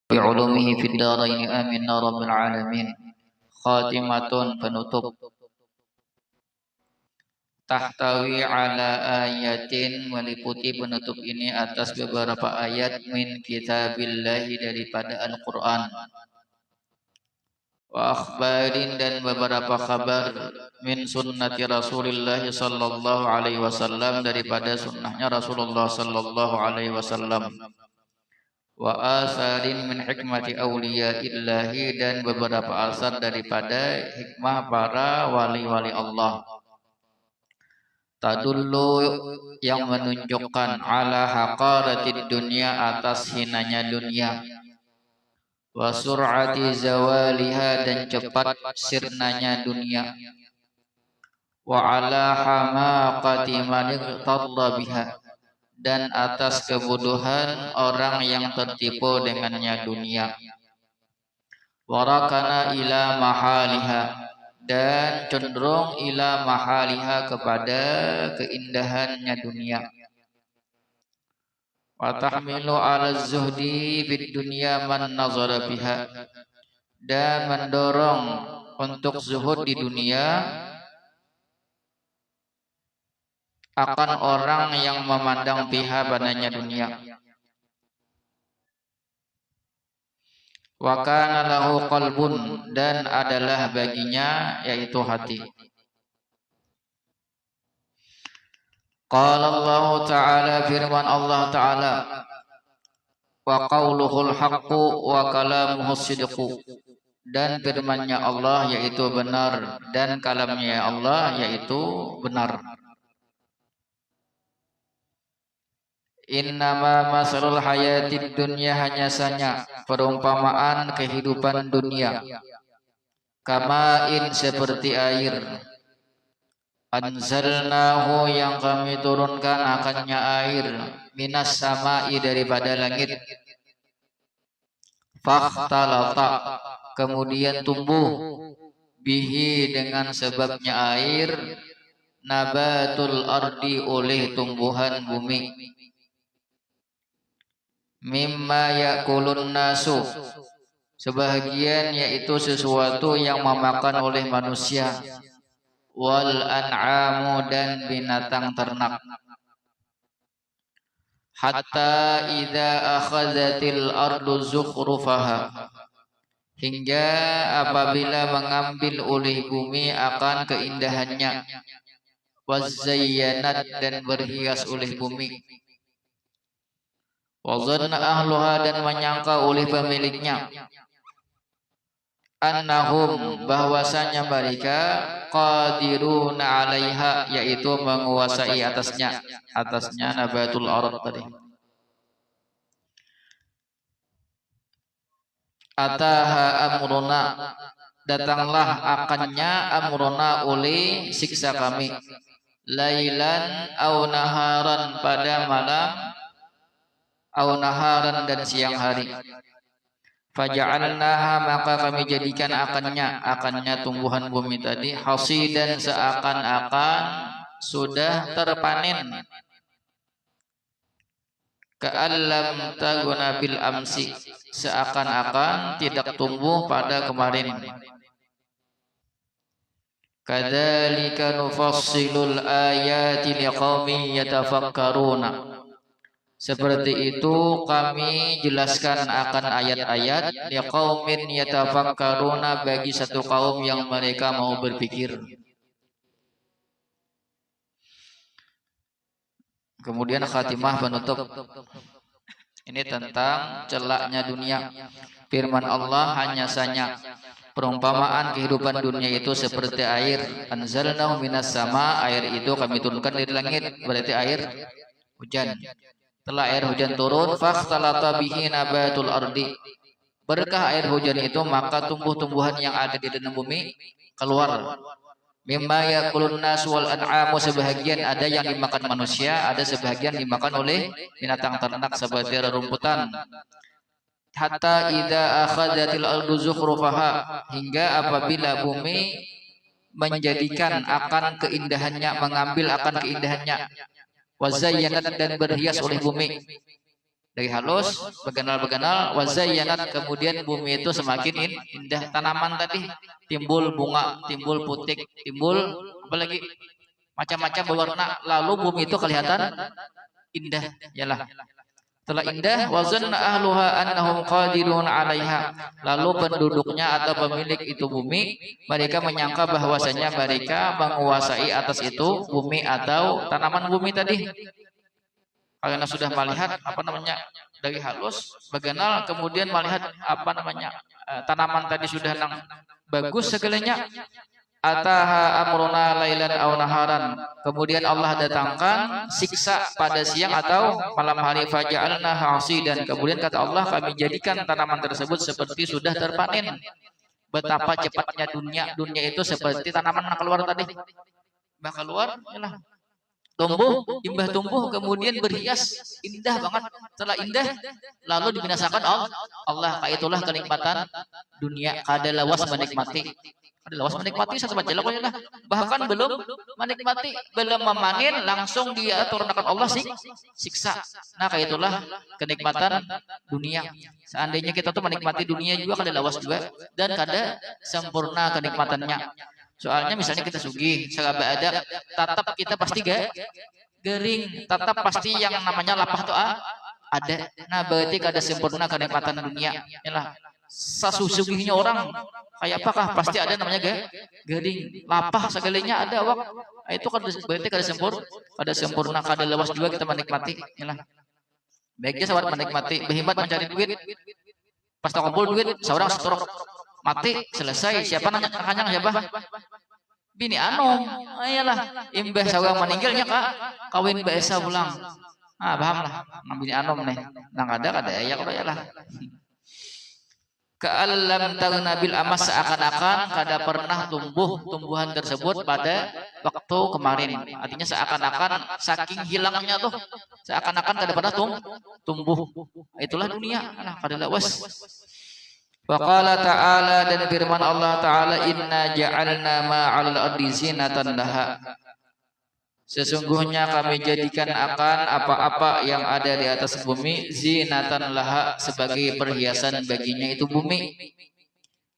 بعلومه في الدارين آمين يا رب العالمين. Khatimatun, penutup. Tahtawi ala ayatin, meliputi penutup ini atas beberapa ayat min kitabillahi, daripada Al-Quran. Wa akhbarin, dan beberapa kabar min sunnati Rasulullah sallallahu alaihi wasallam, daripada sunnahnya Rasulullah sallallahu alaihi wasallam. Wa asarin min hikmati awliyaillahi, dan beberapa asar daripada hikmah para wali-wali Allah. Tadullu, yang menunjukkan ala haqaratid dunya, atas hinanya dunia. Wa sur'ati zawaliha, dan cepat sirnanya dunia. Wa ala hamaqati man iqtadda biha, dan atas kebodohan orang yang tertipu dengannya dunia. Warakana ila mahaliha, dan cenderung ila mahaliha, kepada keindahannya dunia. Wa tahmilu ala zuhdi bid dunya man nazara biha, dan mendorong untuk zuhud di dunia akan orang yang memandang pihak padanya dunia. Wa kana lahu qalbun, dan adalah baginya yaitu hati. Qala Allah Ta'ala, firman Allah Ta'ala, wa qawluhul haqqu wa kalamuhus sidqu, dan firmannya Allah yaitu benar, dan kalamnya Allah yaitu benar. Innama masalul hayatid dunya, hanya saja perumpamaan kehidupan dunia. Kamain, seperti air. Anzalnahu, yang kami turunkan akannya air. Minas samai, daripada langit. Fakhtalata, kemudian tumbuh. Bihi, dengan sebabnya air. Nabatul ardi, oleh tumbuhan bumi. Mimma yakulun nasu, sebahagian yaitu sesuatu yang memakan oleh manusia. Wal an'amu, dan binatang ternak. Hatta idza akhadzatil ardu zukhrufaha, hingga apabila mengambil oleh bumi akan keindahannya. Wazayyanat, dan berhias oleh bumi. Wazanna ahluha, dan menyangka oleh pemiliknya. Annahum, bahwasanya mereka qadiruna alaiha, yaitu menguasai atasnya. Atasnya nabatul ard tadi. Ataha amruna, datanglah akannya amruna, oleh siksa kami. Lailan au naharan, pada malam, au naharan, dan siang hari. Faja'alnaha, maka kami jadikan akannya tumbuhan bumi tadi, hasidan, seakan-akan sudah terpanen. Ka'allam taguna bil amsi, seakan-akan tidak tumbuh pada kemarin. Kadzalika nufassilul ayati liqaumin yatafakkaruna, seperti itu kami jelaskan akan ayat-ayat liqaumin yatafakkaruna, bagi satu kaum yang mereka mau berpikir. Kemudian khatimah, penutup. Ini tentang celaknya dunia. Firman Allah, hanya saja perumpamaan kehidupan dunia itu seperti air. Anzalnahu minas sama, air itu kami turunkan dari langit, berarti air hujan. Setelah air hujan turun, fakhtalata bihi nabatul ardi, berkah air hujan itu maka tumbuh-tumbuhan yang ada di dalam bumi keluar. Mimma yakulun nas wal an'amu, sebahagian ada yang dimakan manusia, ada sebahagian dimakan oleh binatang ternak seperti rerumputan. Hatta idza akhadzatil ardu zukhrufaha, hingga apabila bumi menjadikan akan keindahannya, mengambil akan keindahannya. Wazayyanat, dan berhias oleh bumi. dari halus, beganal-beganal, wazayyanat, kemudian bumi itu semakin indah. Tanaman tadi timbul bunga, timbul putik, timbul apalagi macam-macam berwarna, lalu bumi itu kelihatan indah. Yalah. Setelah indah, wazanna ahluha annahum qadirun 'alaiha. Lalu penduduknya atau pemilik itu bumi, mereka menyangka bahwasanya mereka menguasai atas itu bumi atau tanaman bumi tadi. Karena sudah melihat apa namanya dari halus, beganal, kemudian melihat apa namanya tanaman tadi sudah bagus segalanya. Ataha amruna lailan aw naharan. Kemudian Allah datangkan siksa pada siang atau malam hari, faja'alna hasidan. Kemudian kata Allah, kami jadikan tanaman tersebut seperti sudah terpanen. Betapa cepatnya dunia itu seperti tanaman yang keluar tadi. Bah keluar, yalah. Tumbuh, imbah tumbuh, kemudian berhias, indah banget. Setelah indah, lalu dibinasakan Allah. Itulah kenikmatan dunia. Kada lawas menikmati. Satu baca lah. Bahkan belum menikmati, belum memanen, langsung dia turunkan Allah siksa. Nah, kayak itulah kenikmatan dunia. Seandainya kita tuh menikmati dunia juga kada lawas juga, dan kada sempurna kenikmatannya. Soalnya misalnya kita sugih, sahabat ada, tatap kita pasti gering, tatap pasti yang namanya lapah tuh ada. Nah, berarti kada sempurna kenikmatan dunia. Yalah. Sasusugihnya orang kayak apakah pasti ada namanya gering, lapah segalanya ada wak. Itu kan berarti kada sempurna, kada lewas juga kita menikmati. Yalah. Baiknya sahabat menikmati, berhemat mencari duit. Pas kumpul duit, seorang setorok mati selesai. Siapa nanya siapa? Bini anom. Ayalah, imbah sawa meninggalnya kawin biasa pulang. Paham lah. Bini anom nih. Nang ada ya kalau ya lah. Ka'allam taghna bil amas, seakan-akan kada pernah tumbuhan tersebut pada waktu kemarin. Artinya seakan-akan saking hilangnya tuh, seakan-akan kada pernah tumbuh. Itulah dunia. Kada lawas. Wa qala ta'ala, dan firman Allah Ta'ala, inna ja'alna ma'al ardi zinatan laha. Sesungguhnya kami jadikan akan apa-apa yang ada di atas bumi zinatan laha, sebagai perhiasan baginya itu bumi.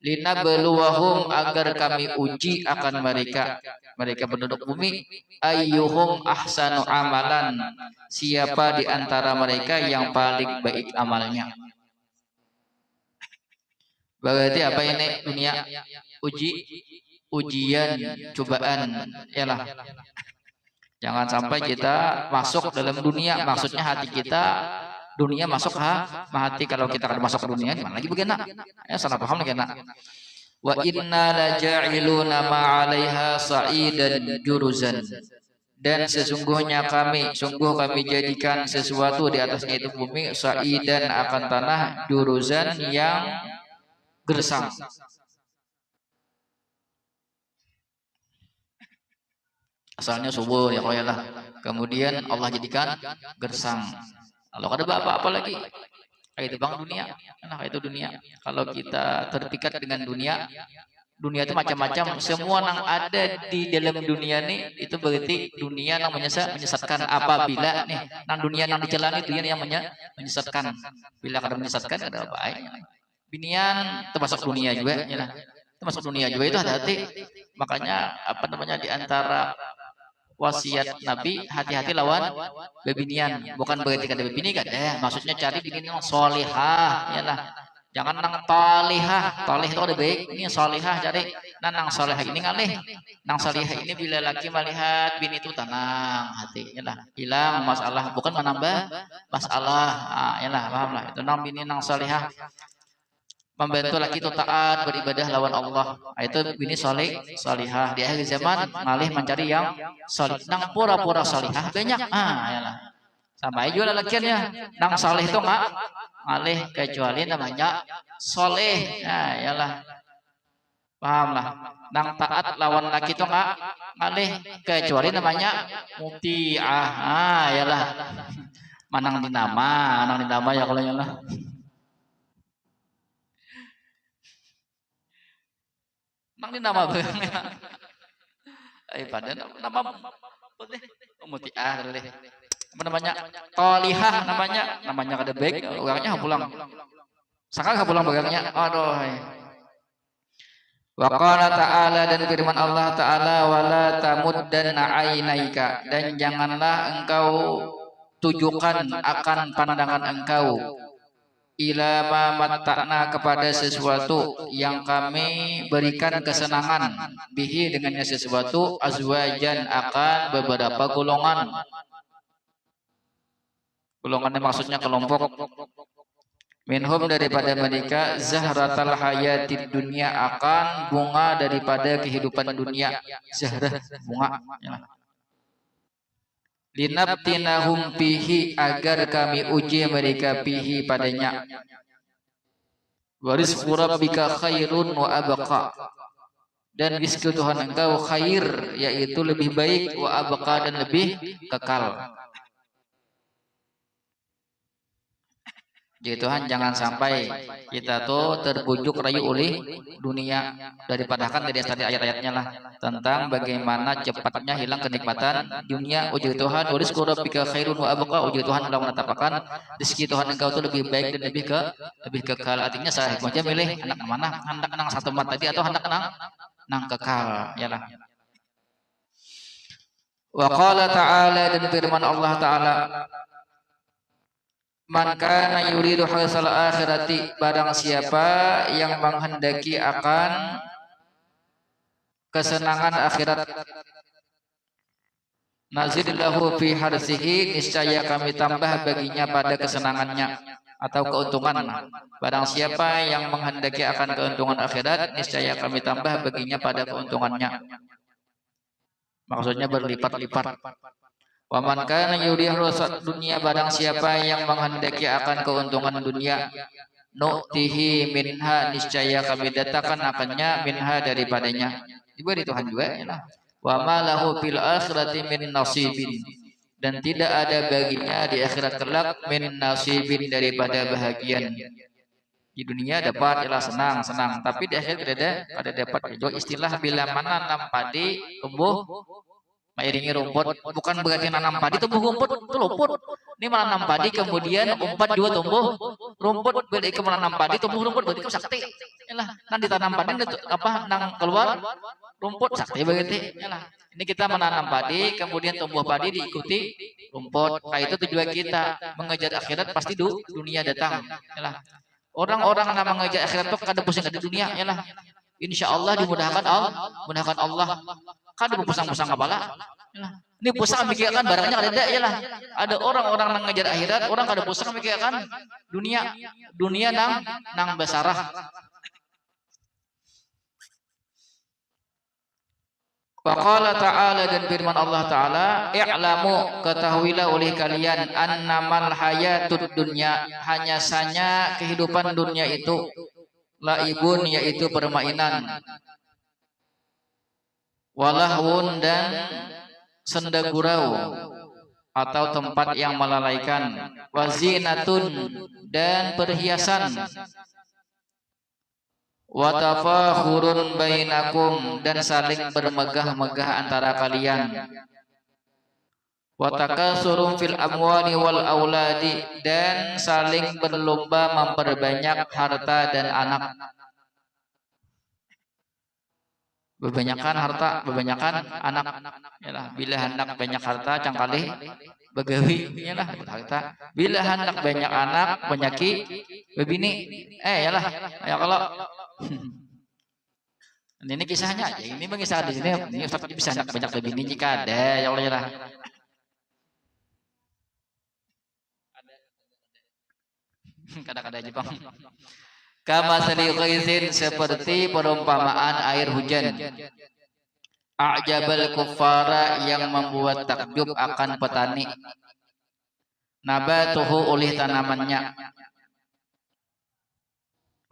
Linabluwahum, agar kami uji akan mereka penduduk bumi, ayyuhum ahsanu amalan, siapa di antara mereka yang paling baik amalnya. Berarti apa ini dunia? Ujian, cobaan. Yalah. Jangan sampai kita masuk dalam dunia, maksudnya hati kita dunia masuk hati. Kalau kita akan masuk ke dunia, gimana lagi begini? Ya salah paham lagi nak. Wa inna la ja'iluna ma'alaiha sa'idan juruzan. Dan sungguh kami jadikan sesuatu di atasnya itu bumi, sa'idan akan tanah, juruzan yang gersang. Asalnya subur ya lah. Kemudian Allah jadikan gersang. Kalau ada apa-apa lagi, kayak itu bang dunia. Nah, itu dunia. Kalau kita terpikat dengan dunia itu macam-macam. Semua yang ada di dalam dunia ini itu berarti dunia yang menyesatkan. Apabila nih, nang dunia yang dijalani itu yang menyesatkan. Bila kada menyesatkan ada baik. Binian termasuk dunia juga, ya. Termasuk dunia juga itu hati-hati. Makanya apa namanya di antara wasiat Nabi, hati-hati lawan bebinian. Bukan berarti kada bebini kan? Maksudnya cari bini yang solihah, ya lah. Jangan nang talihah. Talih itu ada baik. Ini solihah cari. Nang solihah ini ngalih. Nang solihah ini bila laki melihat bini itu tenang hati, ya lah. Hilang masalah, bukan menambah masalah. Ya lah, paham lah. Itu nang bini nang solihah. Membantu laki itu taat beribadah lawan Allah. Itu bini solihah. Di akhir zaman ngalih mencari yang solih. Nang pura-pura solihah banyak. Yalah. Sampai juga lakiannya. Nang solih itu ngalih, kecuali namanya soleh. Yalah. Paham lah. Nang taat lawan laki itu ngalih, kecuali namanya muti'ah. Yalah. Manang dinama ya kalau yalah. Nang di nama bang, pada nama boleh mutiah boleh. apa namanya, talihah namanya kada baik orangnya pulang sakal pulang bagangnya aduh. Wa qala ta'ala, dan firman Allah Ta'ala, wala tamuddanna ainaika, dan janganlah engkau tujukan akan pandangan engkau ila ma matta'na, kepada sesuatu yang kami berikan kesenangan, bihi dengannya sesuatu, azwajan akan beberapa golongan. Golongannya maksudnya kelompok. Minhum daripada mereka, zahratal hayatid dunia, akan bunga daripada kehidupan dunia. Zahrah bunga. Linabtinahum fihi, agar kami uji mereka fihi padanya. Warizqu rabbika khairun wa abqa, dan rizki Tuhan engkau khair, yaitu lebih baik, wa abqa, dan lebih kekal. Jadi Tuhan jangan sampai kita tuh terbujuk rayu oleh dunia, daripada kan tadi ayat-ayatnya lah tentang bagaimana cepatnya hilang kenikmatan dunia. Uji Tuhan, warizqu rabbika khairun wa abqa, uji Tuhan telah menetapkan rezeki Tuhan engkau itu lebih baik dan lebih kekal. Artinya saya aja milih anak mana, hendak nang satu mat tadi atau hendak nang kekal, ya lah. Wa qala ta'ala, dan firman Allah Ta'ala, man kana yuridu hasal akhirati, barang siapa yang menghendaki akan kesenangan akhirat, nazidillahu fi harsihi, niscaya kami tambah baginya pada kesenangannya atau keuntungan. Barang siapa yang menghendaki akan keuntungan akhirat, niscaya kami tambah baginya pada keuntungannya. Maksudnya berlipat-lipat. Wa man kana yuridu hasad dunia, barang siapa yang menghendaki akan keuntungan dunia, nu'tihi minha, niscaya kami datangkan akannya, minha daripadanya. Diberi Tuhan juga ya lah. Wa ma lahu fil akhirati min nasibin, dan tidak ada baginya di akhirat kelak min nasibin, daripada bahagian. Di dunia dapat ialah senang, tapi di akhirat ada dapat. Itu istilah bila mana nanam padi tumbuh mengiringi rumput, bukan berarti nanam padi tumbuh rumput itu luput. Ini menanam padi kemudian umpat juga tumbuh rumput, berarti menanam padi tumbuh rumput, berarti itu sakti. Yalah, nanti tanam padi apa nang keluar rumput sakti berarti. Yalah. Ini kita menanam padi kemudian tumbuh padi diikuti rumput. Nah, itu tujuan kita mengejar akhirat, pasti dunia datang. Yalah. Orang-orang yang mengejar akhirat itu kada pusing di dunia, yalah. Insya Allah dimudahkan Allah. Kada berpusang-pusang kepala. Ini pusang mikirkan barangnya ada ya lah. Ada orang-orang yang ngejar akhirat, orang kada pusang mikirkan dunia nang besarah. Waqala ta'ala, dan firman Allah Ta'ala, i'lamu, ketahuilah oleh kalian, annamal hayatud dunya, hanya saja kehidupan dunia itu, laibun, yaitu permainan, walahun, dan senda gurau atau tempat yang melalaikan, wazinatun, dan perhiasan, watafakhurun bainakum, dan saling bermegah-megah antara kalian, watakasurun fil amwali wal auladi, dan saling berlomba memperbanyak harta dan anak. Bebanyakan harta, bebanyakan anak. Yalah, bila hendak banyak harta cangkali begawi, yalah harta. Bila hendak banyak anak, banyaki bebini. Yalah, ya kalau ini kisahnya aja. Ini mengisah di sini. Ini Ustaz bisa hendak banyak bebini jika ada, ya Allah yalah. Kadang-kadang aja bang. Kama saliqaisin, seperti perumpamaan air hujan. A'jabal kuffara, yang membuat takjub akan petani. Nabatuhu, oleh tanamannya.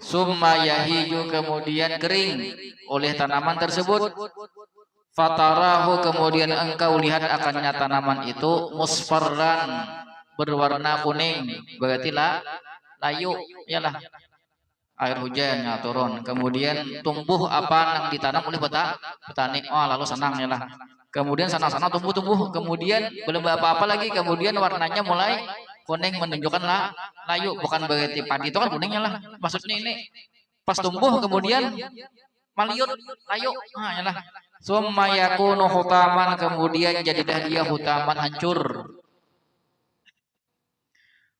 Summa yahiju, kemudian kering oleh tanaman tersebut. Fatarahu, kemudian engkau lihat akannya tanaman itu, musfarran, berwarna kuning, berarti layu, yalah. Air hujannya turun, kemudian tumbuh apa yang ditanam oleh petani. Lalu senang ya lah. kemudian sana-sana tumbuh-tumbuh, kemudian belum apa-apa lagi, kemudian warnanya mulai kuning menunjukkan layu, bukan berarti padi itu kan kuningnya lah. Maksudnya ini pas tumbuh kemudian maliut, layu, nah yalah. Summa yakunu hutaman, kemudian jadilah dia hutaman, hancur.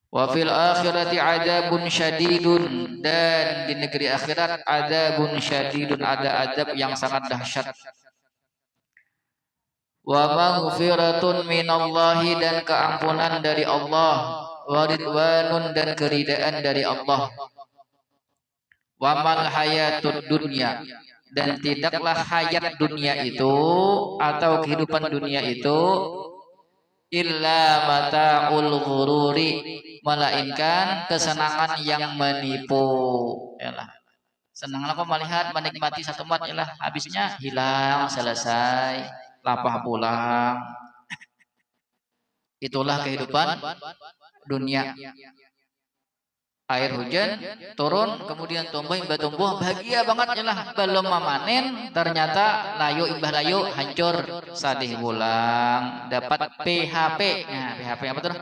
Wa fil akhirati adzabun syadidun, dan di negeri akhirat adzabun syadidun, ada azab yang sangat dahsyat. Wa maghfiratun minallahi, dan keampunan dari Allah, wa ridwanun, dan keridaan dari Allah. Wa mal hayatud dunya, dan tidaklah hayat dunia itu atau kehidupan dunia itu illa mata'ul ghururi, melainkan kesenangan yang menipu. Yalah. Senanglah kau melihat menikmati satu mat, yalah, habisnya hilang, selesai, lapah pulang. Itulah kehidupan dunia. Air hujan turun, kemudian tumbuh, imbah tumbuh, bahagia banget, yalah, belum memanen, ternyata layu imbah layu, hancur, sadih pulang, dapat PHP. Nah, PHP apa tuh?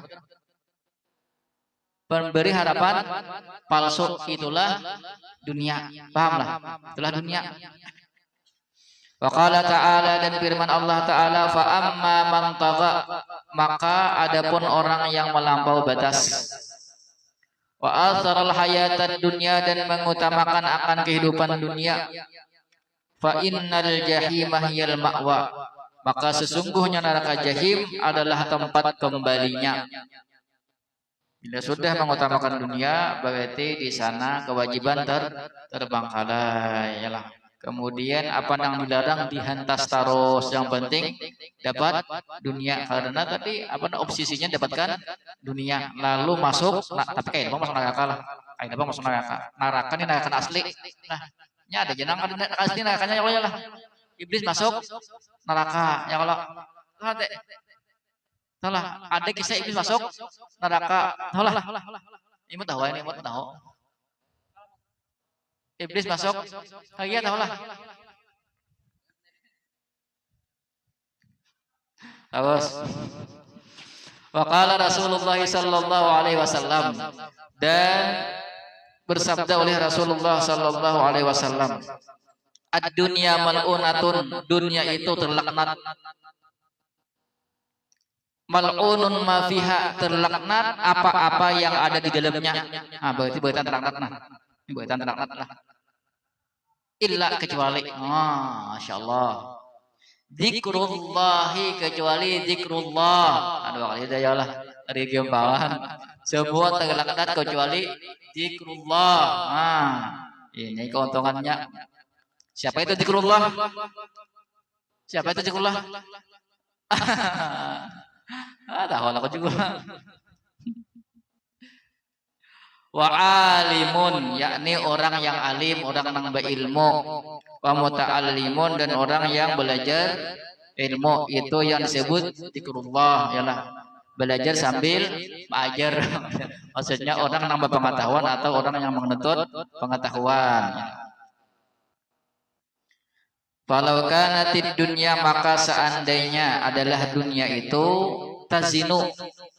Pemberi harapan palsu. Itulah dunia. Pahamlah? Itulah dunia. Wa qala ta'ala, dan firman Allah Ta'ala, fa amma man tagha, maka adapun orang yang melampau batas, wa atharal hayatad dunya, dan mengutamakan akan kehidupan dunia, fa innal jahimah hiyal ma'wa, maka sesungguhnya neraka jahim adalah tempat kembalinya. Bila sudah mengutamakan dunia, berarti di sana kewajiban terbengkalai, yalah. Kemudian apa yang dilarang dihantas terus, yang penting dapat dunia, karena tadi apa obsesinya dapatkan dunia, lalu masuk, tapi kayak apa masuk neraka lah, kayak apa masuk neraka, neraka ini neraka asli, nah ini ada jenang asli nerakanya, ya lah, iblis masuk neraka, ya kalau salah, ada kisah iblis masuk neraka, salah, ini tahu, ini tahu. Iblis masuk, iya tahu lah. Awas. Wa qala Rasulullah sallallahu alaihi wasallam, dan bersabda oleh Rasulullah sallallahu alaihi wasallam, ad-dunya mal'unatun, dunia itu terlaknat. Mal'unun ma fiha, terlaknat apa-apa yang ada di dalamnya. Ah, berarti berarti terlaknat nah. Buatan terlaknat lah. Illa, kecuali, masya Allah, zikrullahi, kecuali zikrullah. Aduh, kali itu ya lah, dari Jombang. Semua terlaknat kecuali zikrullah. Ini keuntungannya. Siapa itu zikrullah? Siapa itu zikrullah? Tahu aku juga. Wa alimun, yakni orang yang alim, orang yang berilmu. Wa muta'allimun, dan orang yang belajar ilmu, itu yang disebut zikrullah, yalah, belajar sambil belajar. Maksudnya orang yang berpengetahuan atau orang yang menuntut pengetahuan. Falau kanatid dunya, maka seandainya adalah dunia itu tazinu,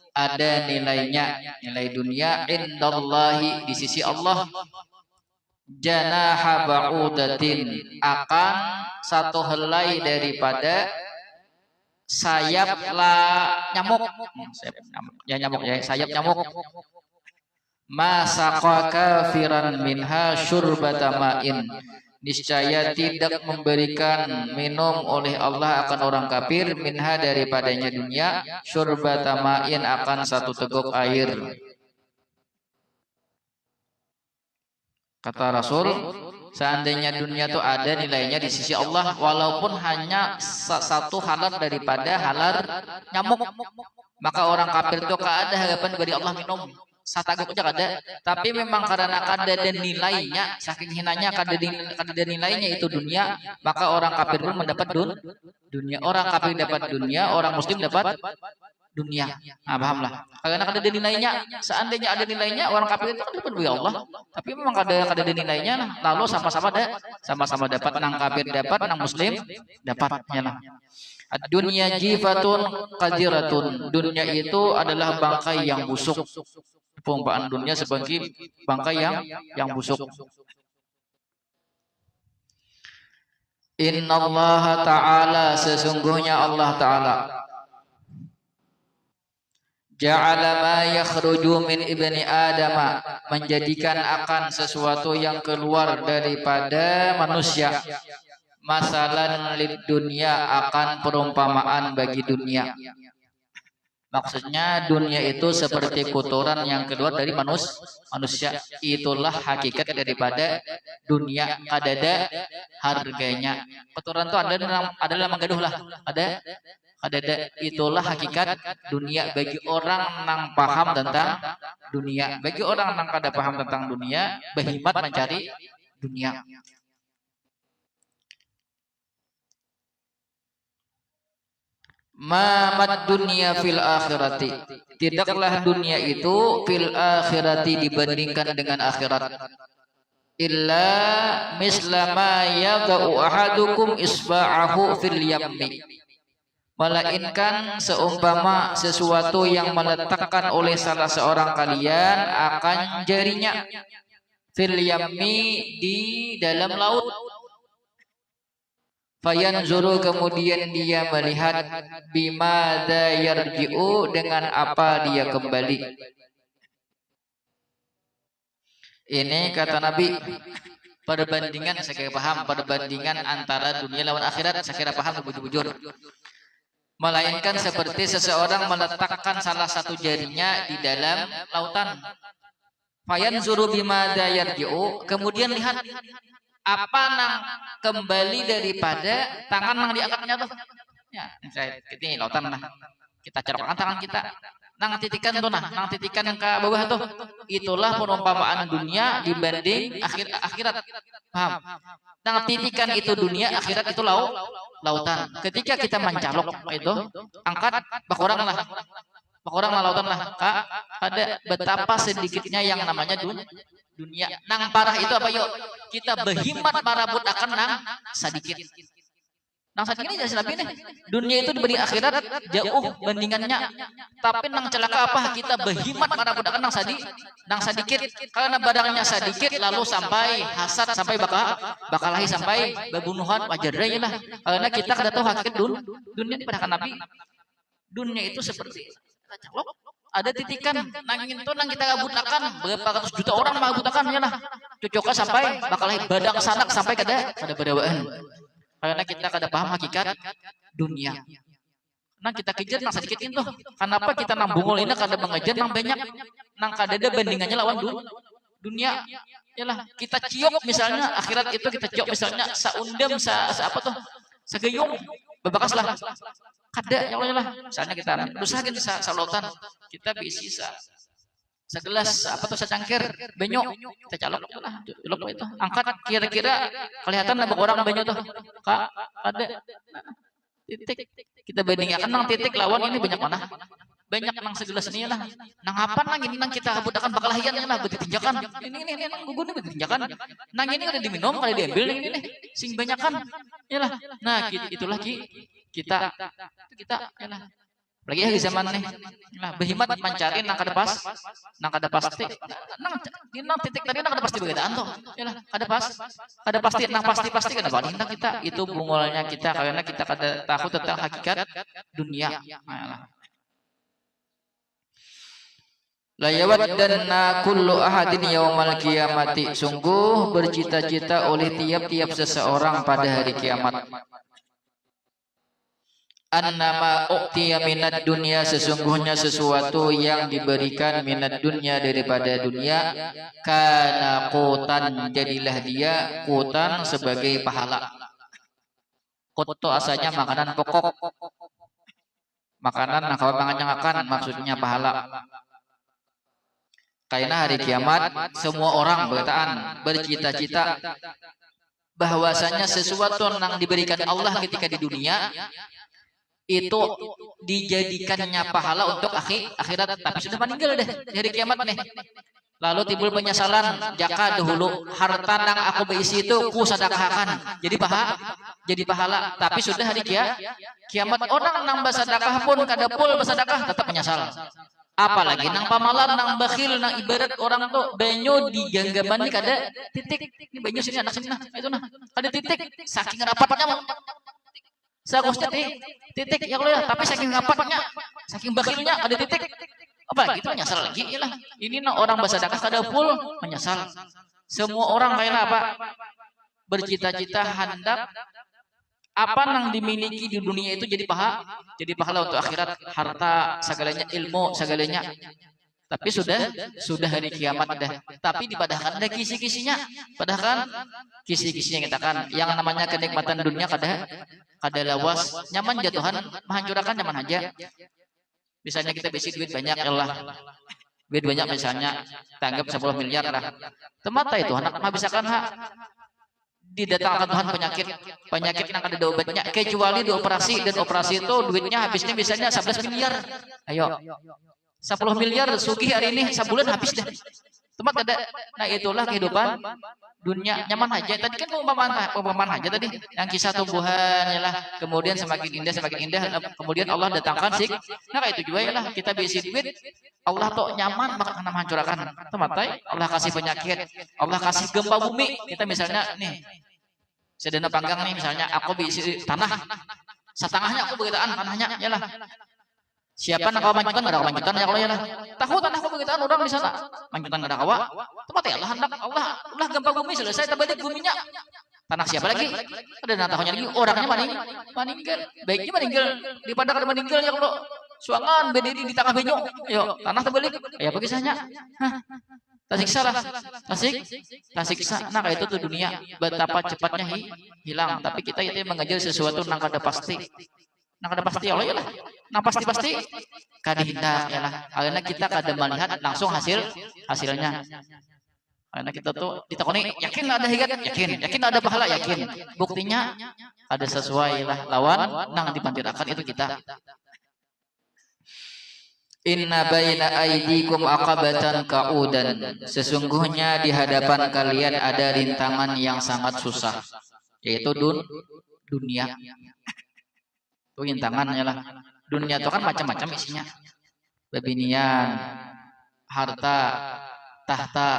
ada nilainya, nilai dunia, indallahi, di sisi Allah, janaha ba'udatin, akan satu helai daripada sayap nyamuk, sayap nyamuk. Masaqa kafiran minha syurbata ma'in, niscaya tidak memberikan minum oleh Allah akan orang kafir, minha, daripadanya dunia, syurbata ma'in, akan satu teguk air. Kata Rasul, seandainya dunia itu ada nilainya di sisi Allah, walaupun hanya satu halar daripada halar nyamuk, maka orang kafir itu ada harapan dari Allah minum sataguk aja kada, tapi memang karena kada ada nilainya, saking hinanya kada ada nilainya itu dunia, maka orang kafir pun mendapat dunia. Orang kafir dapat dunia, orang muslim dapat dunia. Nah, pahamlah. Karena kada ada nilainya. Seandainya ada nilainya, orang kafir itu kan dapat dunia Allah, tapi memang kada ada nilainya, lalu sama-sama dapat, nang kafir dapat, nang muslim dapatnya lah. Ad-dunya jifatun qadiratun. Dunia itu adalah bangkai yang busuk. Perumpamaan dunia sebagai bangkai yang busuk. Innallaha ta'ala, sesungguhnya Allah Ta'ala, ja'ala ma yakhruju min ibni Adam, menjadikan akan sesuatu yang keluar daripada manusia, masalan lid dunia, akan perumpamaan bagi dunia. Maksudnya dunia itu seperti kotoran yang keluar dari manusia. Itulah hakikat daripada dunia. Ada harganya. Kotoran itu adalah menggaduh lah. Ada. Itulah hakikat dunia bagi orang yang paham tentang dunia. Bagi orang yang kada paham tentang dunia, berhimmat mencari dunia. Mamad dunia fil akhirati, tidaklah dunia itu fil akhirati dibandingkan dengan akhirat, illa mislama yada'u ahadukum isba'ahu fil yammi, melainkan seumpama sesuatu yang meletakkan oleh salah seorang kalian akan jarinya fil yammi, di dalam laut. Fayanzuru, kemudian dia melihat, bimada yarji'u, dengan apa dia kembali. Ini kata Nabi, perbandingan, saya kira paham, perbandingan antara dunia lawan akhirat, saya kira paham bujur-bujur. Melainkan seperti seseorang meletakkan salah satu jarinya di dalam lautan. Fayanzuru bimada yarji'u, kemudian lihat apa nang kembali daripada tangan nang diangkatnya tuh. Ya, ini lautan lah. Kita cerokkan tangan kita. Nang titikan tuh nang titikan yang ke bawah tuh. Itulah perumpamaan dunia dibanding akhirat. Paham? Nang titikan itu dunia, akhirat itu lautan. Ketika kita mencalok itu, angkat bakorang lah. Bakorang lah lautan lah. Ada betapa sedikitnya yang namanya dunia. Nang parah itu apa yuk? Kita berhimmat marabut akan nang sedikit. Nang sedikit ini jelas Nabi nih. Dunia itu dibanding akhirat jauh bandingannya. Tapi nang celaka apa? Kita berhimmat marabut akan nang sedikit. Karena barangnya sedikit lalu sampai hasad, sampai bakalahi, sampai berbunuhan, wajar aja lah. Karena kita kada tahu hakikat dunia ini pada Nabi. Dunia itu seperti calok. Ada titikan nangin tuh nang kita gabutakan berapa ratus juta orang magabutakan ya lah, cocoknya sampai bakal badang sanak sampai kada badawaan, karena kita kada paham hakikat dunia. Nang kita kejar nang sedikit itu, kenapa kita nang bungul ini kada mengejar nang banyak, nang kada ada bandingannya lawan dunia. Yalah, kita ciok misalnya akhirat itu, kita ciok misalnya saundem apa tuh segeyung bebakas lah. Kada ya Allah lah. Misalnya kita usahakan salautan, kita bisi segelas apa tuh secangkir benyok, kita calok lah, colok itu. Angkat kira-kira kelihatan lah orang benyok tuh. Ada titik. Kita bandingkan nang titik lawan ini banyak mana? Banyak nang segelas ini lah. Nang apa nang ini nang kita budakan bakal hian lah ditinjakan. Ini nang gugun ini ditinjakan. Nang ini udah diminum kali diambil ini sing banyakan. Yalah. Nah, itulah kita yalah. Lagi ya di zaman nih. Nah, berhimmat mencari nang kada pasti. Nang titik tadi nang kada pasti begadaan tuh. Yalah, kada pasti nang pasti kada banding kita. Itu bungulnya kita karena kita kada tahu tentang hakikat dunia. Yalah. La yawaddanna kullu ahadin yaumal qiyamati, sungguh bercita-cita oleh tiap-tiap seseorang pada hari kiamat. Annama u'tiya minad dunya, sesungguhnya sesuatu yang diberikan minad dunya daripada dunia, kana qutan, jadilah dia qutan sebagai pahala. Qut itu asalnya makanan pokok, makanan kalau mangan akan maksudnya pahala. Karena hari kiamat semua orang bercita-cita bahwasanya sesuatu yang diberikan Allah ketika di dunia itu dijadikannya pahala untuk akhirat, tapi sudah meninggal deh di hari kiamat nih. Lalu timbul penyesalan, jaka dahulu harta nang aku berisi itu ku sedekahkan. Jadi pahala. Tapi sudah hari kiamat orang nang bersedekah pun kada pul bersedekah tetap menyesal. Apalagi nang pamalan, nang bakhil, nang ibarat orang tuh banyo di genggaman ini kada titik. Ini banyo sini anak sini nah, itu nah. Kada titik. Saking rapatnya sagusnya titik ya Allah ya, tapi saking rapatnya, saking bakhilnya kada titik. Apa gitu menyesal lagi lah. Ini nah orang bersedekah kada full menyesal. Semua orang kayak apa? Bercita-cita hendak apa nang dimiliki di dunia itu jadi pahala untuk akhirat, harta segalanya, ilmu segalanya. Tapi sudah hari kiamat dah. Tapi dipadahkan ada kisi-kisinya. Padahal kisi-kisinya kita kan yang namanya kenikmatan dunia kada lawas, nyaman jatuhan, menghancurkan nyaman aja. Misalnya kita besi duit banyak lah, duit banyak misalnya, tanggap 10 miliar lah. Temata itu anak menghabiskan hak didatangkan Tuhan penyakit yang ada obatnya, kecuali dioperasi dan operasi itu duitnya habisnya misalnya 11 miliar. Ayo, 10 miliar sugih hari ini sebulan habis deh. Tempat ada. Nah itulah kehidupan dunia, nyaman aja. Tadi kan perumpamaan aja tadi, yang kisah tumbuhan ya lah. Kemudian semakin indah, kemudian Allah datangkan sik. Nah kayak itu juga ya lah, kita bisi duit, Allah tuh nyaman maka kena menghancurkan. Tematai Allah kasih penyakit, Allah kasih gempa bumi. Kita misalnya nih, sedana panggang nih misalnya, aku bisi tanah, setengahnya aku begitaan tanahnya ya lah. Siapa nak kau manjutan ada manjutan ya Allah ya lah. Tahu tanah kau begitaan orang di sana. Manjutan ada kawa. Tempat ya Allah hendak Allah gempa bumi selesai terbalik buminya. Tanah siapa lagi? Ada tahunya lagi orangnya meninggal. Baiknya meninggal daripada kada meninggal ya Allah. Suangan berdiri di tengah benyo. Ayo tanah terbalik. Ya pergi saja. Tersiksa lah. Tersiksa. Nah kayak itu tuh dunia betapa cepatnya hilang. Tapi kita itu mengajar sesuatu nang kada pasti. Nang kada pasti Allah ya lah. Nah pasti kada hendak ya lah. Karena kita kada melihat langsung hasilnya. Karena kita tuh ditakoni yakin ada higat, yakin ada pahala, yakin. Buktinya ada sesuai lah lawan nang dipantirakan itu kita. Inna baina aidikum aqabatan ka'udan. Sesungguhnya di hadapan kalian ada rintangan yang sangat susah, yaitu dunia. Itu rintangannya lah. Dunia itu kan macam-macam isinya. Bebinian, harta, tahta,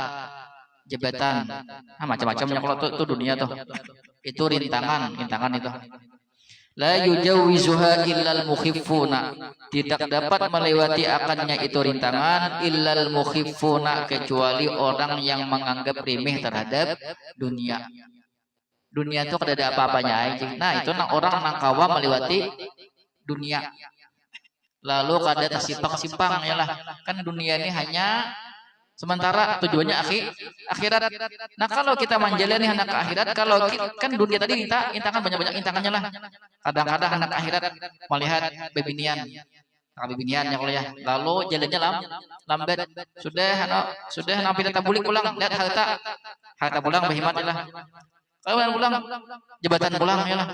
jabatan. Nah, macam-macamnya kalau itu dunia tuh. Itu rintangan itu. La yujawizuha illal mukhiffuna. Tidak dapat melewati akannya itu rintangan illal mukhiffuna, kecuali orang yang menganggap remeh terhadap dunia. Dunia itu kada ada apa-apanya aja. Nah, itu orang nang kawa melewati dunia. Lalu kada tersimpang-simpang ya lah. Kan dunia ini hanya sementara, tujuannya akhirat. Nah, kalau kita menjalani anak akhirat, kalau kan dunia tadi intangan banyak-banyak intangannya lah. Kadang-kadang anak akhirat melihat bebinian ya kalau ya. Lalu jalannya lambat. Sudah nampil tabulik pulang, lihat harta pulang berhemat ya lah. Kalau pulang, jabatan pulang ya lah,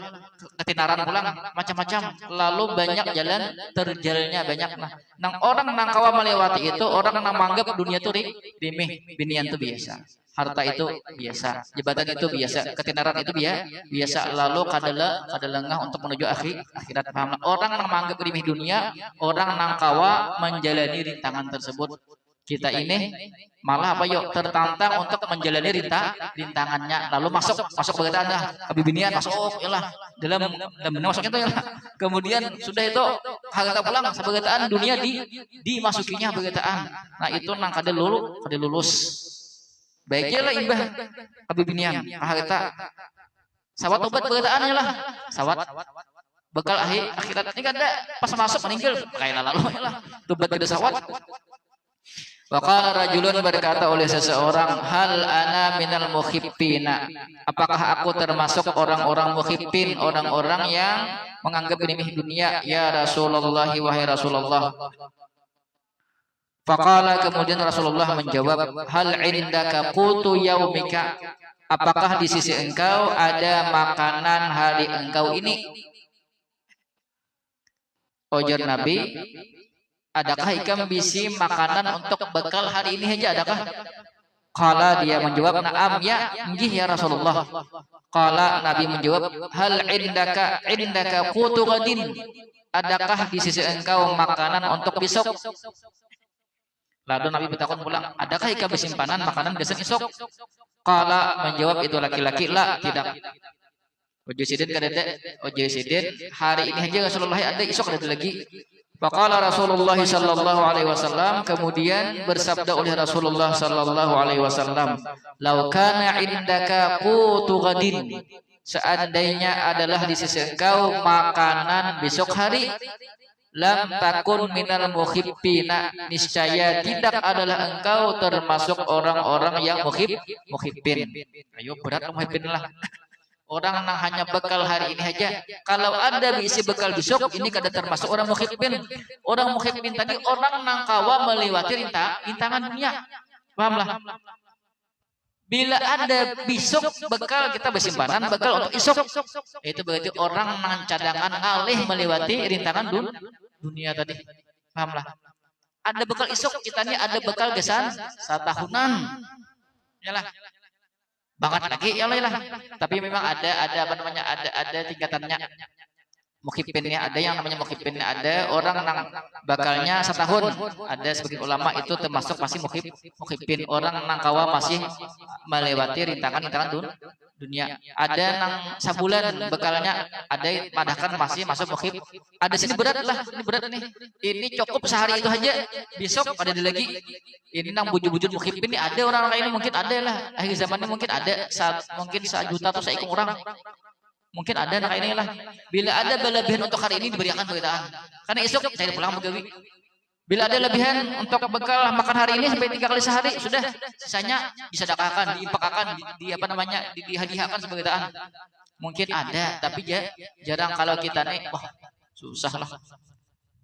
ketinaran pulang, macam-macam. Lalu banyak jalan terjalnya banyak lah. Nang orang nang kawa melewati itu, orang nang menganggap dunia itu remeh, binian itu biasa, harta itu biasa, jabatan itu biasa, ketinaran itu biasa. Lalu kada lengah untuk menuju akhirat. Paham? Orang nang menganggap remeh dunia, orang nang kawa menjalani rintangan tersebut. Kita ini malah apa yuk tertantang untuk menjalani rintangannya, lalu masuk berkaitan dah kebibinian, masuk yalah dalam masuk itu ya. Kemudian sudah itu harta pulang sebegaitaan dunia dimasukinya begaitaan. Nah itu nang kada lulus baiknya lah imbah kebibinian harta sawat obat begaitaan lah sawat bekal akhirat ini kada pas masuk meninggal kayak lalu lah tobat kada sawat. Waqala rajulun, berkata oleh seseorang, hal ana minal mukhippina, apakah aku termasuk orang-orang mukhippin, orang-orang yang menganggap remeh dunia, ya Rasulullah, wahai Rasulullah. Faqala, kemudian Rasulullah menjawab, hal indaka qutu yaumika, apakah di sisi engkau ada makanan hari engkau ini? Ujar Nabi, adakah ikam bisi makanan untuk bekal hari ini aja, adakah? Qala, dia menjawab, na'am, ya, nggih ya Rasulullah. Qala, Nabi menjawab, hal indaka qutu ghadin, adakah di sisi engkau makanan untuk besok? Lalu Nabi bertakon pulang, adakah ikam bersimpanan makanan besok esok? Qala, menjawab itu laki-laki, la, tidak. Ojesidin kadede, ojesidin hari ini aja Rasulullah ada, esok ada lagi. Faqala Rasulullah sallallahu alaihi wasallam, kemudian bersabda oleh Rasulullah sallallahu alaihi wasallam, "Lau kana indaka qutu ghadin," seandainya adalah di sisi engkau makanan besok hari, lam takun minal muhibbina, niscaya tidak adalah engkau termasuk orang-orang yang muhibbin. Ayo berat muhibbin lah. Orang yang hanya bekal hari ini aja. Kalau ada isi bekal besok, ini kada termasuk orang muhibbin. Orang muhibbin tadi orang nang kawa melewati rintangan dunia. Pahamlah? Bila ada besok bekal, kita bersimpanan bekal untuk esok. Itu berarti orang nang cadangan ngalih melewati rintangan dunia tadi. Pahamlah? Ada bekal esok, kita ini ada bekal gesan satahunan. Yalah. Banget lagi ya lah. Tapi memang ada apa namanya, ada tingkatannya. Muhibbinnya ada, yang namanya muhibbinnya ada, orang nang bakalnya setahun. Ada sebagian ulama itu termasuk masih muhibbin, orang nang kawa masih melewati rintangan dunia. Ada nang sabulan bekalnya, ada padahkan masih masuk muhib. Ada sini berat lah, ini berat nih. Ini cukup sehari itu aja, besok ada lagi. Ini nang bujur-bujur muhibbin ini ada orang lain, mungkin ada lah. Akhir zaman ini mungkin ada, mungkin 1 juta atau 1 orang. Mungkin ada anak ini lah. Bila ada berlebihan untuk hari ini diberikan beritaan. Karena esok saya pulang begawi. Bila ada lebihan untuk bekal makan hari ini sampai 3 kali sehari, sudah sisanya disedekahkan, diinfakkan, di apa namanya, dihadiahkan sebagai beritaan. Mungkin ada, tapi jarang. Kalau kita nih, wah susah lah.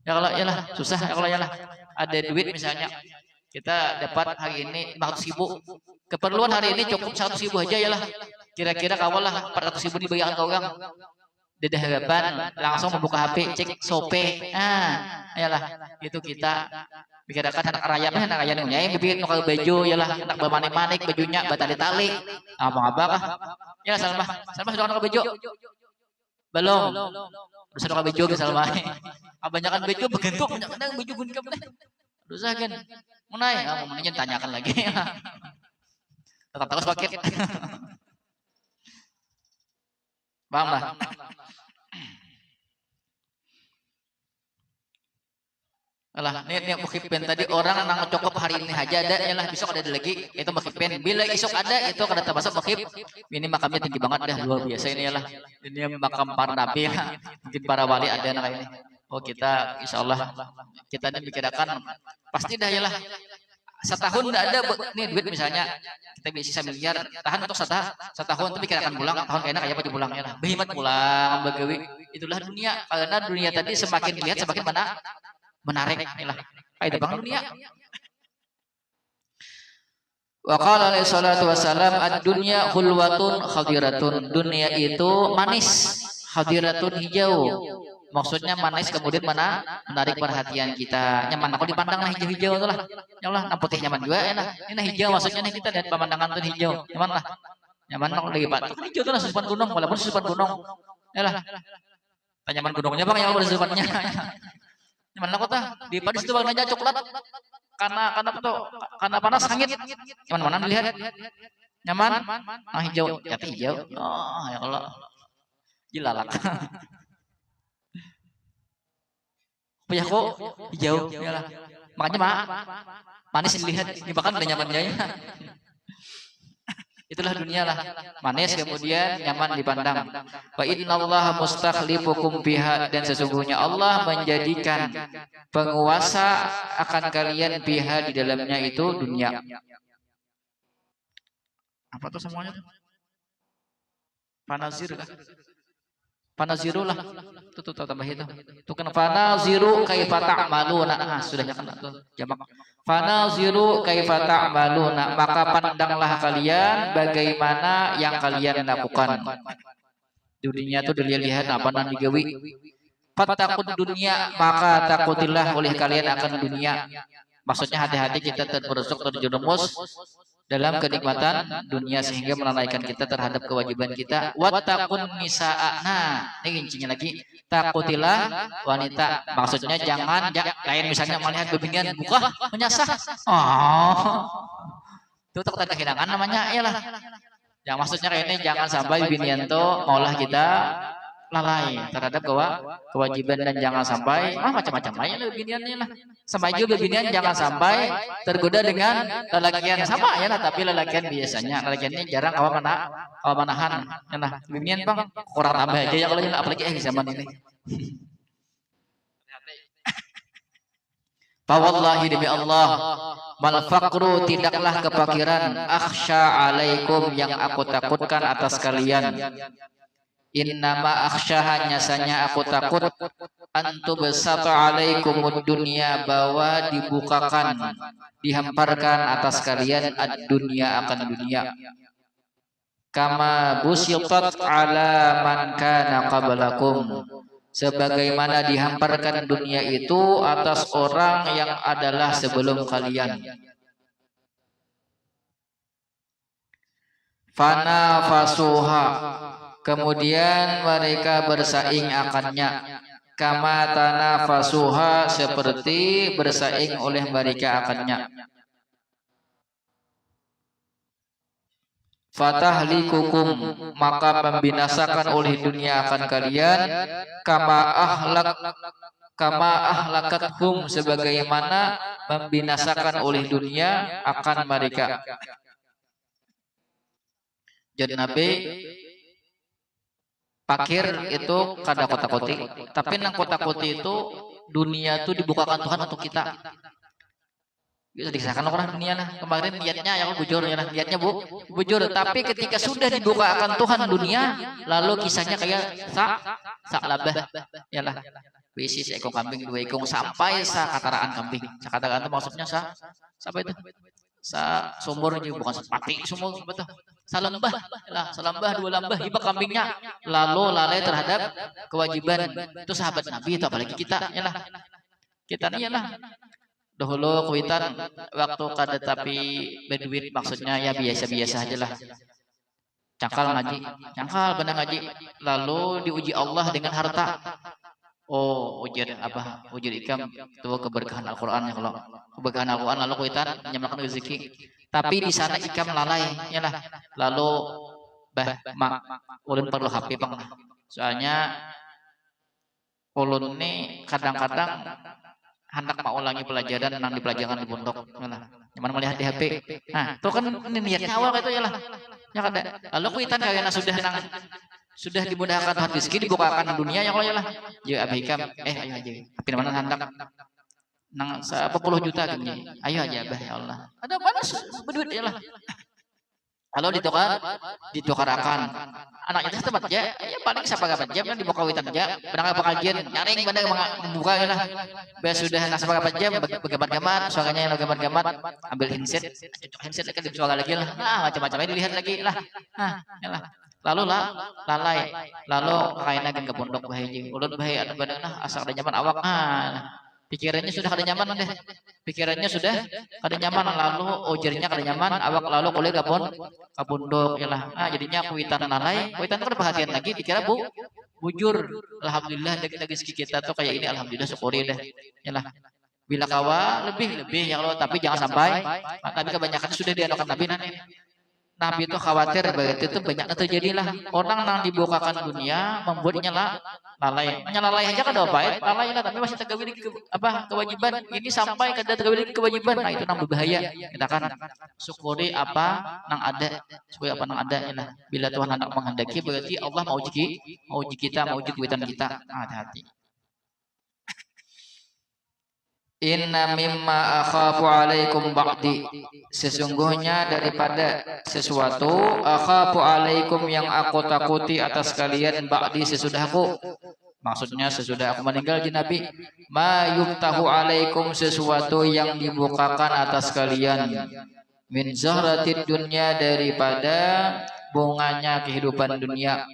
Ya kalau ya lah, susah ya kalau ya lah. Ada duit misalnya, kita dapat hari ini 500.000. Keperluan hari ini cukup 100.000 aja ya lah. Kira-kira kawal lah 400.000 diberikan ke orang. Dedah harapan langsung membuka HP, cek sope. Yalah, itu kita pikirkan anak raya nih, bikin nukal baju yalah, anak bermanik-manik bajunya batali-tali. Apa kah? Ya Salma sudah nukal baju. Belum. Bisa nukal baju ke Salma. Kebanyakan baju bergentuk, banyak baju gunkap deh. Dosa kan. Munai, mau tanyakan lagi. Tetap terus paket. Paham lah. Alah, ini muhibbin tadi orang nang cukup hari ini aja ada, yalah besok ada lagi, itu muhibbin. Bila esok ada, itu kada termasuk muhibb. Ini makamnya tinggi banget dah, luar biasa ini yalah. Ini makam para nabi lah. Mungkin para wali ada anak ini. Oh kita insyaallah kita ini pikirkan pasti dah yalah. Setahun tidak ada nih duit misalnya kita bisa miliar, tahan untuk setahun tapi kira akan pulang, tahun enak aja pada pulangnya lah, berhemat pulang begawi. Itulah dunia, karena dunia tadi semakin dilihat semakin menarik lah. Faedah bang dunia. Wa qala alaihi salatu wassalam, ad-dunya hulwatun khadiratun, dunia itu manis, khadiratun hijau. Maksudnya manis kemudian menarik perhatian kita. Nyaman aku dipandang lah hijau-hijau itu lah. Ya Allah, putih nyaman juga ya lah. Ini hijau maksudnya nih kita lihat pemandangan tuh hijau. Nyaman lah. Nyaman lah lagi Pak. Hijau tuh lah susupan gunung, walaupun susupan gunung. Ya lah. Nyaman gunungnya Bang yang ada susupannya. Nyaman lah kota. Di Paris itu warnanya coklat. Karena panas sangit. Nyaman mana dilihat? Nyaman? Hijau. Jati hijau. Oh, ya Allah. Jilalak. Ya kok hijau yalah. Makanya manis dilihat, ini bahkan udah nyamannya. Itulah dunia lah, manis kemudian nyaman dipandang. Wa innallaha mustakhlifukum fiha, dan sesungguhnya Allah menjadikan penguasa akan kalian fiha, di dalamnya itu dunia. Apa tuh semuanya tuh? Panazir kah? Panaziru lah, tuh tambah itu. Tuh kan panaziru kaifa ta'maluna. Sudah kan jamak. Panaziru kaifa ta'maluna, maka pandanglah kalian bagaimana yang kalian lakukan. Dunia tuh dilihat apa nan digawi. Fattaqud dunia, maka takutilah oleh kalian akan dunia. Maksudnya hati-hati kita terjerumus dalam kenikmatan dunia sehingga melalaikan kita terhadap kewajiban kita. Wattaqun nisaa. Nah, ini kuncinya lagi. Takutilah wanita. Maksudnya jangan lain misalnya melihat bebinian buka menyasar. Oh. Itu takut ada kehilangan namanya iyalah. Yang maksudnya kayak ini jangan sampai bebinian tuh maulah kita lalai terhadap kewajiban dan jangan sampai macam-macam aja bebiniannya lah. Sampai juga bebinian jangan sampai tergoda dengan lelakian sama ya lah, tapi lelakian biasanya lelakian ini jarang manahan ya lah. Bebinian bang kurang tambah aja ya kalau apalagi zaman ini. Fawallahi demi Allah, mal faqru tidaklah kefakiran akhsha alaikum yang aku takutkan atas kalian. Innama akhsha hanya sanya aku takut antu besata alaikumud dunia bahwa dibukakan dihamparkan atas kalian ad-dunya akan dunia kama busitat ala man kana qablakum sebagaimana dihamparkan dunia itu atas orang yang adalah sebelum kalian. Fana fasuha, kemudian mereka bersaing akannya. Kama tanafasuha, seperti bersaing oleh mereka akannya. Fatahlikukum, maka membinasakan oleh dunia akan kalian. Kama ahlakathum, sebagaimana membinasakan oleh dunia akan mereka. Jadi Nabi fakir itu kada kota-koti, tapi nang kota-koti itu dunia itu dibukakan Tuhan untuk kita. Bisa dikisahkan orang dunia nah kemarin niatnya yang bujur ya nah, niatnya bujur, tapi ketika sudah dibukakan Tuhan dunia, lalu kisahnya kayak sak labah ya lah. Bisi seekor kambing, 2 ekor sampai kataraan kambing. Kataraan itu maksudnya sampai itu sumur juga bukan sepati sumur betul. Salambah lah, salambah 2 lambah hibah kambingnya, lalu lalai terhadap kewajiban. Itu sahabat Nabi itu apalagi kita ya lah. Kita nih ya lah. Dahulu kuitan waktu kada tapi berduit, maksudnya ya biasa-biasa aja lah. Cangkal ngaji, cangkal benar ngaji, lalu diuji Allah dengan harta. Oh, ujian apa? Ujian ikam itu keberkahan Al-Qur'an ya, kalau keberkahan Al-Qur'an lalu kuitan menyamakan rezeki. Tapi di sana ikam lalai ya lah. Lalu ulun perlu HP bang. Soalnya ulun ini kadang-kadang hendak mau ulangi pelajaran nang dipelajaran di pondok lah. Cuman melihat di HP. Nah, itu kan ini niatnya awal itu ya lah. Ya kada. Lalu kuitan kayaknya sudah dimudahkan Tuhan rezeki, dibukakan dunia ya kalau ya lah. Ya abikam ayo aja. Tapi mana hendak nang 10 juta gini. Ayo aja abah ya Allah. Ada mana berduit ya lah. Kalau ditukarakan anaknya itu tempat aja ya paling siapa kapan jam kan dibuka witan aja berangkat pengajian nyaring pada membuka ya lah. Biasa sudah nasa kapan jam gambar-gambar suaranya yang gambar-gambar ambil handset kan dijual lagi lah. Nah macam-macamnya dilihat lagi lah. Nah ya lah. Lalu lalai lalu kayaknya kan ke pondok bahaya ulun bahaya ada badan asal ada nyaman awak. Pikirannya sudah kada nyaman deh. Pikirannya sudah kada nyaman, lalu ujarnya kada nyaman, awak lalu kuliah ke pondok ya lah. Nah, jadinya kuitan lalai, kuitan itu perhatian lagi dikira bujur. Alhamdulillah dari rezeki kita tuh kayak ini, alhamdulillah syukuri deh. Ya lah. Bila kawa lebih ya Allah, tapi jangan sampai tapi kebanyakan sudah dianukan Nabi nanti. Nabi itu khawatir begitu itu banyak terjadilah orang yang dibukakan dunia membuatnya lalai. Hanya lalai aja kan baik, lalai lah tapi masih tergawili kewajiban. Ini sampai kada tergawili kewajiban. Nah itu nang berbahaya. Kita kan syukuri apa nang ada, syukuri apa nang ada ya lah. Bila Tuhan hendak menghendaki berarti Allah mau uji kita, mau uji kuitan kita. Hati-hati. Inna mimma akhafu alaikum ba'di, sesungguhnya daripada sesuatu akhafu alaikum yang aku takuti atas kalian ba'di sesudahku, maksudnya sesudah aku meninggal di Nabi, ma yuftahu alaikum sesuatu yang dibukakan atas kalian, min zahratid dunya daripada bunganya kehidupan dunia,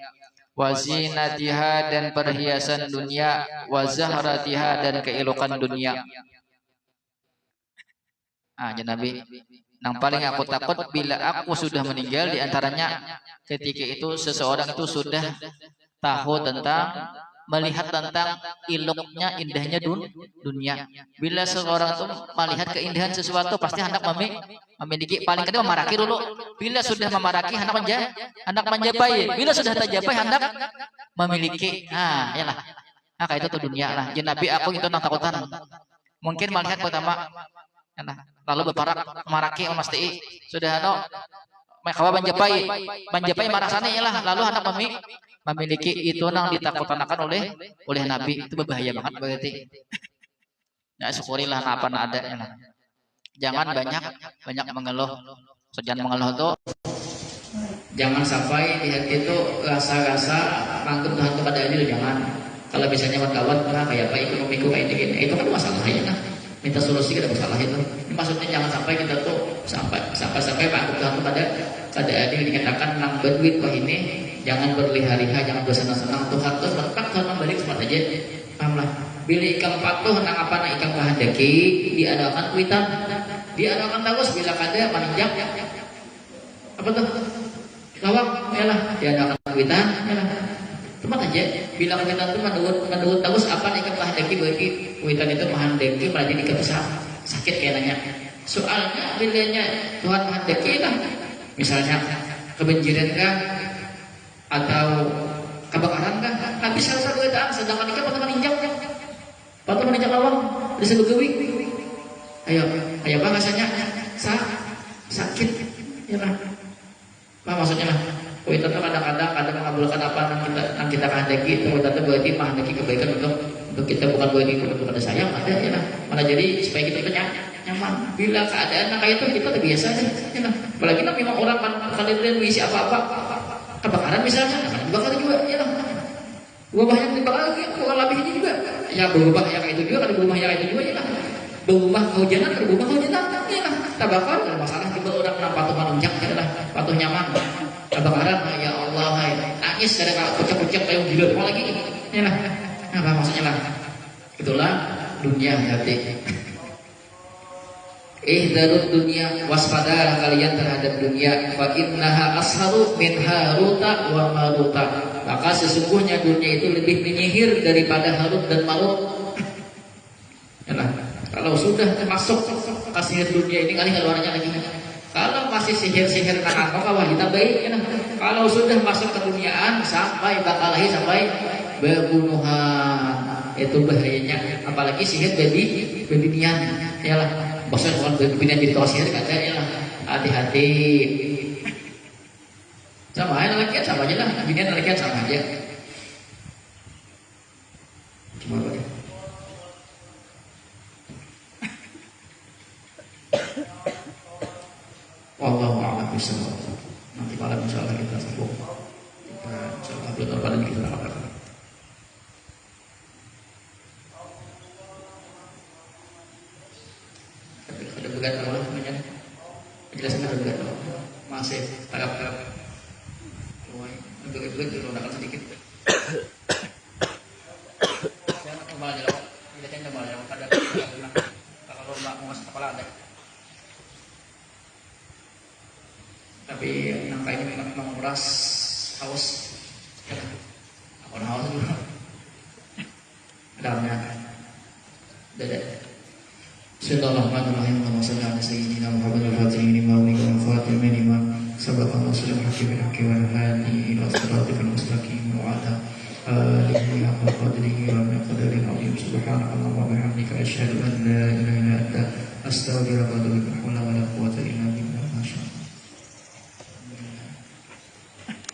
wa zinatiha dan perhiasan dunia, wa zahratiha dan keelokan dunia. Ah, ya Nabi, yang paling aku takut bila aku sudah meninggal, di antaranya ketika itu seseorang itu sudah tahu tentang, melihat tentang iloknya, indahnya dunia. Bila seseorang itu melihat keindahan sesuatu, pasti hendak memiliki. Paling kedua memaraki dulu. Bila sudah memaraki, hendak menjapai. Bila sudah terjapai, hendak memiliki. Nah, yalah. Nah, kayak itu tuh dunia lah. Ya Nabi, aku itu nang takutan. Mungkin melihat pertama, lalu berparak maraki mesti sudah kawa menjapai marasane ialah lalu hendak memiliki. Itu nang ditakutkan oleh Nabi. Itu berbahaya banget berarti. Ya syukurilah apa ada ya. Jangan banyak mengeluh. Jangan mengeluh tuh. Jangan sampai di hati itu rasa-rasa mangkut Tuhan kepada adil, jangan. Kalau misalnya kawan kayak apa ekonomiku kayak gini, itu kan masalahnya kan. Minta solusi kita masalah itu. Maksudnya jangan sampai kita tuh sampai mangkut Tuhan kepada adil, dikatakan nang berduit wah ini jangan berliha-liha, jangan bersenang-senang. Tuhan tuh berkat Tuhan balik sempat aja. Pahamlah. Bila ikan patuh nang apa nang ikan pahandaki diadakan kuitan, diadakan terus bila kada meninjak apa tuh lawak, yalah diadakan kuitan, yalah tempat aja. Bila kuitan itu menurut terus apa nih ikan pahandaki berarti kuitan itu pahandaki malah jadi kepesak sakit kayaknya. Soalnya bilanya Tuhan pahandaki lah, misalnya kebanjiran kah atau kebakaran kah, habis selesai kuitan, sedangkan ikan patah meninjak lawang bisa begawi. Ayo bang rasanya sakit ya lah. Maksudnya lah kuitan itu kadang-kadang mengabulkan apa yang kita kehendaki. Itu kuitan itu berarti menghendaki kebaikan untuk kita, bukan berarti untuk ada sayang ada ya lah. Malah jadi supaya kita itu nyaman. Bila keadaan kayak itu kita udah biasa aja ya lah. Apalagi lah memang orang kalian isi apa-apa kebakaran misalnya, dibakar juga ya lah. Berubahnya dibakar lagi, kurang lebihnya juga. Ya berubah yang kayak itu juga, ada berubah yang kayak itu juga ya lah. Berubah kehujanan, berubah kehujanan ya lah. Tabakar ada masalah tiba orang kena patuh menunjak ya lah, patuh nyaman. Kebakaran ya Allah, nangis ada kalau kucek-kucek kayak gila mau lagi ya lah. Apa maksudnya lah? Itulah dunia hati. Ihdarud dunia, waspadalah kalian terhadap dunia. Fa innaha asharu min haruta wa maruta. Maka sesungguhnya dunia itu lebih menyihir daripada Harut dan Marut. Yalah, kalau sudah masuk ke sihir dunia ini kali keluarnya lagi. Kalau masih sihir-sihir kakak kawah kita baik. Yalah. Kalau sudah masuk ke duniaan sampai bakalahi sampai berbunuhan, itu bahayanya. Apalagi sihir babinian. Yalah, maksudnya bukan babinian jadi kalau sihir kata yalah. Hati-hati. Sama aja lagi sama aja lah, binian lagi sama aja. Cuma apa ya? Wallahu a'lam bishawab. Nanti malam insyaallah kita sambung. Kita insyaallah belum apa lagi kita lakukan. Ada begat Allah namanya. Penjelasan ada begat Allah. Masih taraf-taraf. Untuk itu dirondakan sedikit. Jangan coba aja lah. Kita coba aja pada kalau mbak mau ngasih kepala ada. Tapi nangka ini memang menguras haus. Apa haus juga? Dalamnya. Dada. Bismillahirrahmanirrahim. Allahumma shalli ala sayyidina Muhammadin al-Fatih lima wa al-Fatih lima. Sabaq Rasulullah hakim wa hadi ila siratal mustaqim wa ala alihi wa qadrihi wa miqdaril azim. Subhanallah wa bihamdika asyhadu an la ilaha illa anta astaghfiruka wa atubu ilaik. La hawla wa la quwwata illa billah.